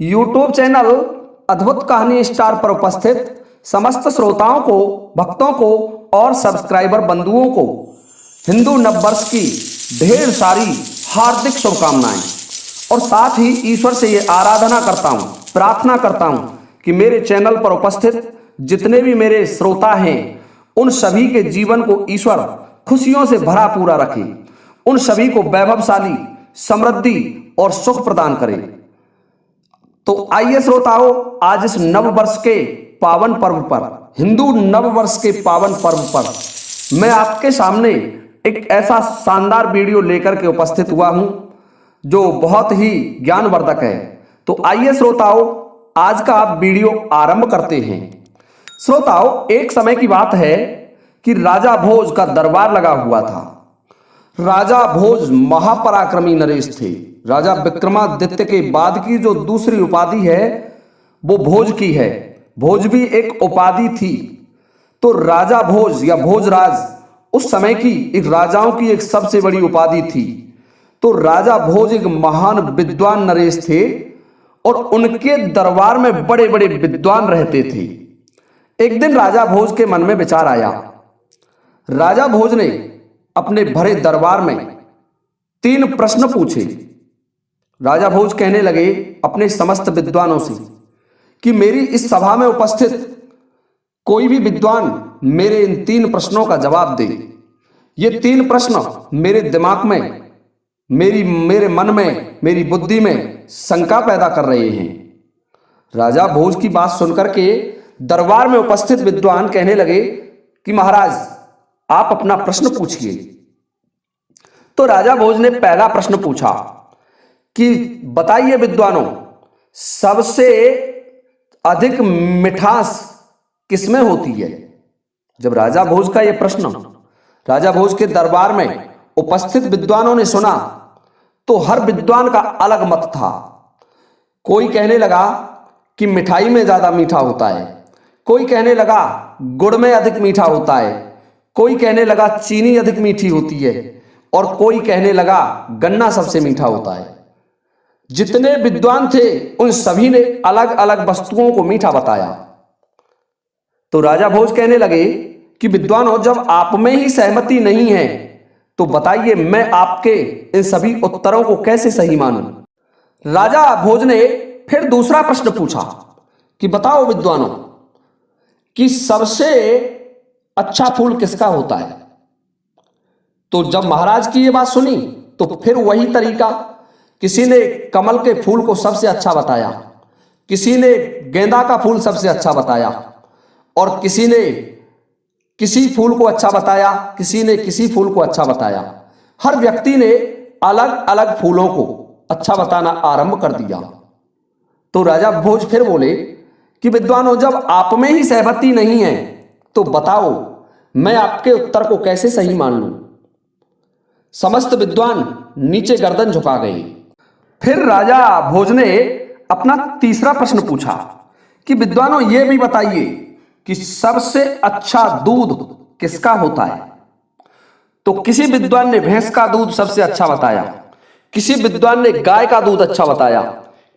YouTube channel अद्भुत कहानी star पर उपस्थित समस्त श्रोताओं को, भक्तों को और सब्सक्राइबर बंधुओं को हिंदू नववर्ष की ढेर सारी हार्दिक शुभकामनाएं और साथ ही ईश्वर से ये आराधना करता हूं, प्रार्थना करता हूं कि मेरे चैनल पर उपस्थित जितने भी मेरे श्रोता हैं उन सभी के जीवन को ईश्वर खुशियों से भरा पूरा रखे, उन सभी को वैभवशाली, समृद्धि और सुख प्रदान करे। तो आइए श्रोताओं, आज इस नववर्ष के पावन पर्व पर, हिंदू नववर्ष के पावन पर्व पर मैं आपके सामने एक ऐसा शानदार वीडियो लेकर के उपस्थित हुआ हूं जो बहुत ही ज्ञानवर्धक है। तो आइए श्रोताओं, आज का आप वीडियो आरंभ करते हैं। श्रोताओं, एक समय की बात है कि राजा भोज का दरबार लगा हुआ था। राजा भोज महापराक्रमी नरेश थे। राजा विक्रमादित्य के बाद की जो दूसरी उपाधि है वो भोज की है। भोज भी एक उपाधि थी। तो राजा भोज या भोजराज उस समय की एक राजाओं की एक सबसे बड़ी उपाधि थी। तो राजा भोज एक महान विद्वान नरेश थे और उनके दरबार में बड़े बड़े विद्वान रहते थे। एक दिन राजा भोज के मन में विचार आया। राजा भोज ने अपने भरे दरबार में 3 प्रश्न पूछे। राजा भोज कहने लगे अपने समस्त विद्वानों से कि मेरी इस सभा में उपस्थित कोई भी विद्वान मेरे इन 3 प्रश्नों का जवाब दे। ये 3 प्रश्न मेरे दिमाग में, मेरे मन में, मेरी बुद्धि में शंका पैदा कर रहे हैं। राजा भोज की बात सुनकर के दरबार में उपस्थित विद्वान कहने लगे कि महाराज, आप अपना प्रश्न पूछिए। तो राजा भोज ने पहला प्रश्न पूछा कि बताइए विद्वानों, सबसे अधिक मिठास किसमें होती है? जब राजा भोज का यह प्रश्न राजा भोज के दरबार में उपस्थित विद्वानों ने सुना तो हर विद्वान का अलग मत था। कोई कहने लगा कि मिठाई में ज्यादा मीठा होता है, कोई कहने लगा गुड़ में अधिक मीठा होता है, कोई कहने लगा चीनी अधिक मीठी होती है और कोई कहने लगा गन्ना सबसे मीठा होता है। जितने विद्वान थे उन सभी ने अलग अलग वस्तुओं को मीठा बताया। तो राजा भोज कहने लगे कि विद्वानों, जब आप में ही सहमति नहीं है तो बताइए मैं आपके इन सभी उत्तरों को कैसे सही मानूं। राजा भोज ने फिर दूसरा प्रश्न पूछा कि बताओ विद्वानों कि सबसे अच्छा फूल किसका होता है? तो जब महाराज की यह बात सुनी तो फिर वही तरीका, किसी ने कमल के फूल को सबसे अच्छा बताया, किसी ने गेंदा का फूल सबसे अच्छा बताया और किसी ने किसी फूल को अच्छा बताया, किसी ने किसी फूल को अच्छा बताया। हर व्यक्ति ने अलग अलग फूलों को अच्छा बताना आरंभ कर दिया। तो राजा भोज फिर बोले कि विद्वानों, जब आप में ही सहमति नहीं है तो बताओ मैं आपके उत्तर को कैसे सही मान लूं। समस्त विद्वान नीचे गर्दन झुका गए। फिर राजा भोज ने अपना तीसरा प्रश्न पूछा कि विद्वानों, यह भी बताइए कि सबसे अच्छा दूध किसका होता है? तो किसी विद्वान ने भैंस का दूध सबसे अच्छा बताया, किसी विद्वान ने गाय का दूध अच्छा बताया,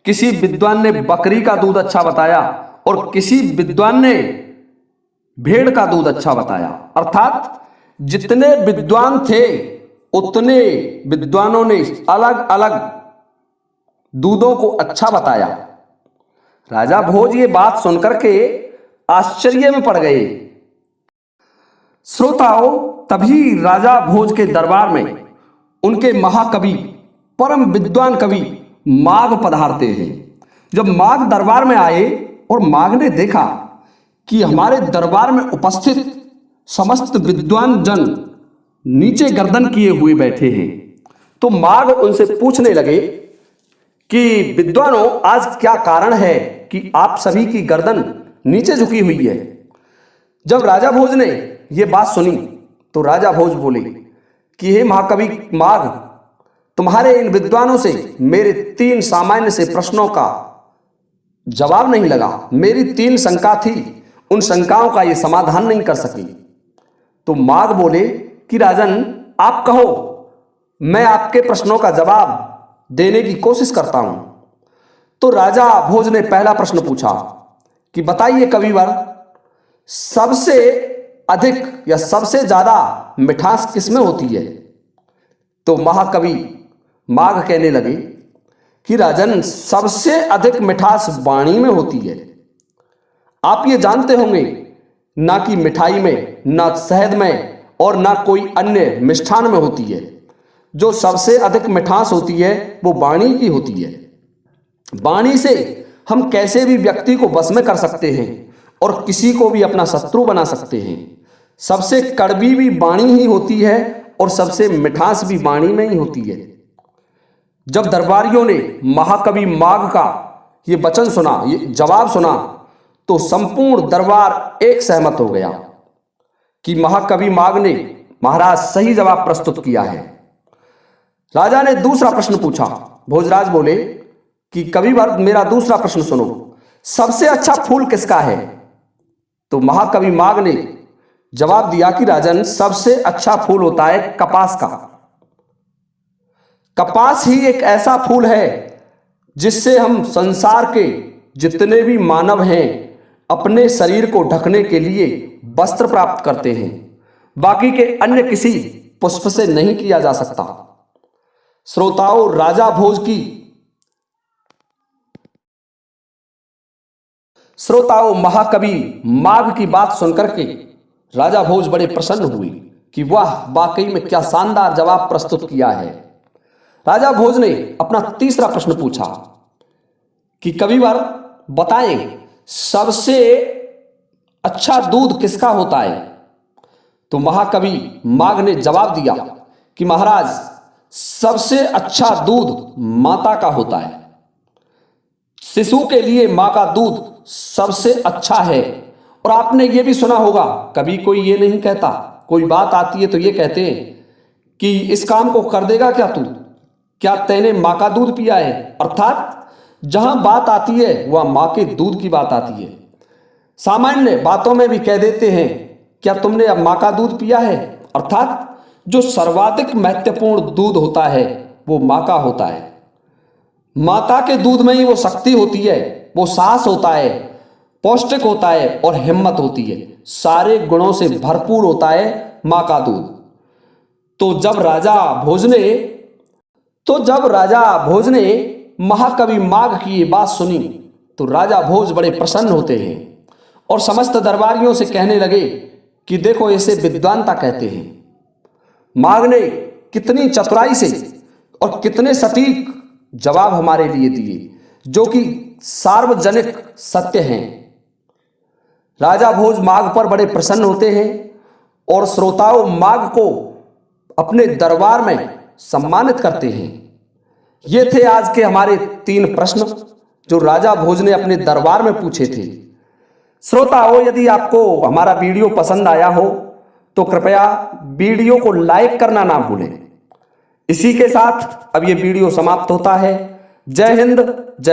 किसी विद्वान ने बकरी का दूध अच्छा बताया और किसी विद्वान ने भेड़ का दूध अच्छा बताया। अर्थात जितने विद्वान थे उतने विद्वानों ने अलग अलग दूधों को अच्छा बताया। राजा भोज ये बात सुनकर के आश्चर्य में पड़ गए। श्रोताओं, तभी राजा भोज के दरबार में उनके महाकवि, परम विद्वान कवि माघ पधारते हैं। जब माघ दरबार में आए और माघ ने देखा कि हमारे दरबार में उपस्थित समस्त विद्वान जन नीचे गर्दन किए हुए बैठे हैं, तो माघ उनसे पूछने लगे कि विद्वानों, आज क्या कारण है कि आप सभी की गर्दन नीचे झुकी हुई है? जब राजा भोज ने यह बात सुनी तो राजा भोज बोले कि हे महाकवि माघ, तुम्हारे इन विद्वानों से मेरे 3 सामान्य से प्रश्नों का जवाब नहीं लगा। मेरी 3 शंका थी, उन शंकाओं का ये समाधान नहीं कर सकी। तो माघ बोले कि राजन, आप कहो, मैं आपके प्रश्नों का जवाब देने की कोशिश करता हूं। तो राजा भोज ने पहला प्रश्न पूछा कि बताइए कविवर, सबसे अधिक या सबसे ज्यादा मिठास किसमें होती है? तो महाकवि माघ कहने लगे कि राजन, सबसे अधिक मिठास वाणी में होती है। आप ये जानते होंगे, ना कि मिठाई में, ना शहद में और ना कोई अन्य मिष्ठान में होती है। जो सबसे अधिक मिठास होती है वो वाणी की होती है। वाणी से हम कैसे भी व्यक्ति को वश में कर सकते हैं और किसी को भी अपना शत्रु बना सकते हैं। सबसे कड़वी भी वाणी ही होती है और सबसे मिठास भी वाणी में ही होती है। जब दरबारियों ने महाकवि माघ का ये वचन सुना, ये जवाब सुना, तो संपूर्ण दरबार एक सहमत हो गया कि महाकवि माघ ने महाराज सही जवाब प्रस्तुत किया है। राजा ने दूसरा प्रश्न पूछा। भोजराज बोले कि कविवर, मेरा दूसरा प्रश्न सुनो, सबसे अच्छा फूल किसका है? तो महाकवि माघ ने जवाब दिया कि राजन, सबसे अच्छा फूल होता है कपास का। कपास ही एक ऐसा फूल है जिससे हम संसार के जितने भी मानव हैं अपने शरीर को ढकने के लिए वस्त्र प्राप्त करते हैं। बाकी के अन्य किसी पुष्प से नहीं किया जा सकता। श्रोताओं, महाकवि माघ की बात सुनकर के राजा भोज बड़े प्रसन्न हुए कि वाह, वाकई में क्या शानदार जवाब प्रस्तुत किया है। राजा भोज ने अपना तीसरा प्रश्न पूछा कि कविवर बताएं, सबसे अच्छा दूध किसका होता है? तो महाकवि माघ ने जवाब दिया कि महाराज, सबसे अच्छा दूध माता का होता है। शिशु के लिए मां का दूध सबसे अच्छा है। और आपने ये भी सुना होगा, कभी कोई ये नहीं कहता, कोई बात आती है तो ये कहते हैं कि इस काम को कर देगा क्या तू? क्या तैने मां का दूध पिया है? अर्थात जहां बात आती है वह मां के दूध की बात आती है। सामान्य बातों में भी कह देते हैं, क्या तुमने अब मां का दूध पिया है? अर्थात जो सर्वाधिक महत्वपूर्ण दूध होता है वो मां का होता है। माता के दूध में ही वो शक्ति होती है, वो साहस होता है, पौष्टिक होता है और हिम्मत होती है। सारे गुणों से भरपूर होता है मां का दूध। तो जब राजा भोज ने महाकवि माघ की ये बात सुनी तो राजा भोज बड़े प्रसन्न होते हैं और समस्त दरबारियों से कहने लगे कि देखो, इसे विद्वानता कहते हैं। माघ ने कितनी चतुराई से और कितने सटीक जवाब हमारे लिए दिए, जो कि सार्वजनिक सत्य हैं। राजा भोज माघ पर बड़े प्रसन्न होते हैं और श्रोताओं माघ को अपने दरबार में सम्मानित करते हैं। ये थे आज के हमारे 3 प्रश्न जो राजा भोज ने अपने दरबार में पूछे थे। श्रोताओं, यदि आपको हमारा वीडियो पसंद आया हो तो कृपया वीडियो को लाइक करना ना भूलें। इसी के साथ अब ये वीडियो समाप्त होता है। जय हिंद, जय